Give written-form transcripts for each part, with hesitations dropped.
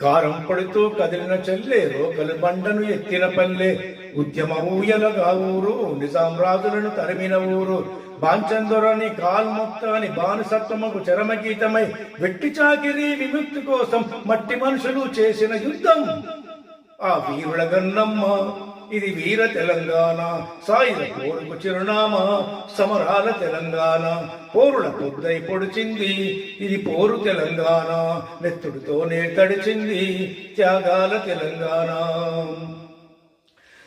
కారం పడుతూ కదిలిన చెల్లె రోకలు బండను ఎత్తిన పల్లె ఉద్యమ ఊయలగా ఊరు నిజాం రాజులను తరిమిన ఊరు బాంచందొరని కాల్ముక్తాని బానిసత్వముకు చరమగీతమై వెట్టి చాకిరి విముక్తి కోసం మట్టి మనుషులు చేసిన యుద్ధం ఆ వీరుల గన్నమ్మ. ఇది వీర తెలంగాణ, సాయుధ పోరుకు చిరునామా, సమరాల తెలంగాణ, పోరుల పొద్దై పొడిచింది ఇది పోరు తెలంగాణ, నెత్తుడితోనే తడిచింది త్యాగాల తెలంగాణ.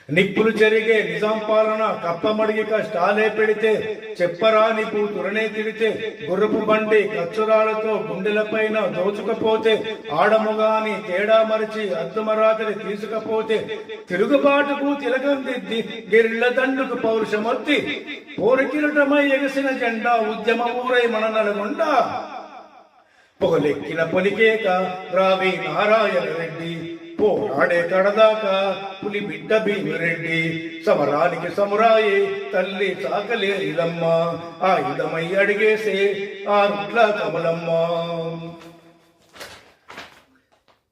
నిప్పులు చెరిగే నిజాం పాలన కప్పమడిగి కష్టాలే పెడితే చెప్పరాని పూతురనే తిడితే గుర్రపు బండి కచ్చురాలతో గుండెలపైన దోచుకపోతే ఆడముగాని తేడా మరిచి అద్దుమరాత్రి తీసుకపోతే తిరుగుబాటుకు తిలకం దిద్ది గెరిళ్ల దండుకు పౌరుషమొత్తి పోరుకిరటమై ఎగసిన జెండా ఉద్యమ ఊరై మన నల్గొండ. పొగలెక్కిన పొలికేక రావి నారాయణ రెడ్డి పోరాడే కడదాకా పులి బిడ్డ భీమిరెడ్డి. సమరానికి సమురాయి తల్లి చాకలే ఇదమ్మ, ఆయుధమై అడిగేసే ఆ రుట్ల కమలమ్మ.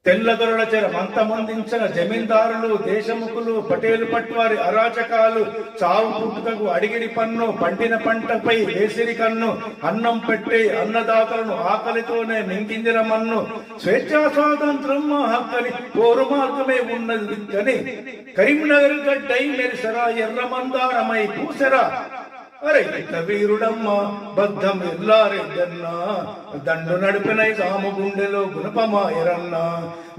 తెల్లదొరల చెరమంతమందించిన జమీందారులు దేశముఖులు పటేలు పట్వారి అరాచకాలు చావు పుట్టుకకు అడిగిడి పన్ను పండిన పంటపై వేసిరి కన్ను అన్నం పెట్టే అన్నదాతలను ఆకలితోనే మింగిందిన మన్ను స్వేచ్ఛా స్వాతంత్రం మా హక్కని పోరు మార్గమే ఉన్నది కని కరీంనగర్ గడ్డై మెరిసరా ఎర్ర మందారమై పూసరా. అరే ఇట్ల వీరుడమ్మ బద్ధం ఎల్లారెడ్డన్న దండు నడిపినై సాము గుండెలో గుణపమాయరన్న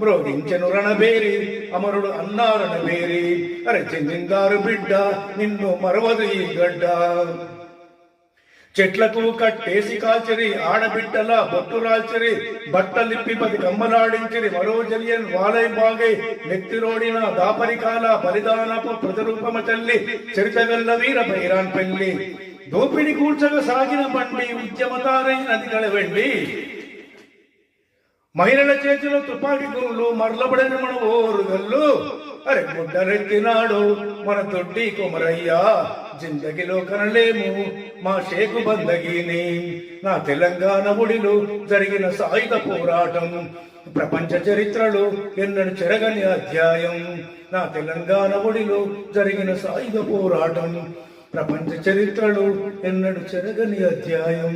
మ్రోగించెను రణబేరి అమరుడు అన్నారణబేరి. అరే చెందిందారు బిడ్డ నిన్ను మరవదు ఈ గడ్డ. చెట్లకు కట్టేసి కాల్చిరి ఆడబిడ్డల బొట్టు రాల్చిరి బట్టలిప్పి 10 కమ్మలాడించిరి మరో జలియన్ వాలై బాగై నెత్తిరోడిన దాపరికాల బలిదానపు ప్రతిరూపమ తల్లి చరితగల్ల వీర బైరాన్ పెళ్లి. దోపిడి కూల్చగా సాగిన బండి ఉద్యమతారైనది కళవెండి. మహిళల చేతిలో తుపాకీ గురులు మరలబడిన మన ఓరుగల్లు. అరే గుడ్డరెత్తినాడు మన తొడ్డి కుమరయ్యా జిందగిలో కనలేము మా షేకు బందగీని. నా తెలంగాణ ఒడిలో జరిగిన సాయుధ పోరాటం ప్రపంచ చరిత్రలో ఎన్నడు చెరగని అధ్యాయం. నా తెలంగాణ ఒడిలో జరిగిన సాయుధ పోరాటం ప్రపంచ చరిత్రలో ఎన్నడు చెరగని అధ్యాయం.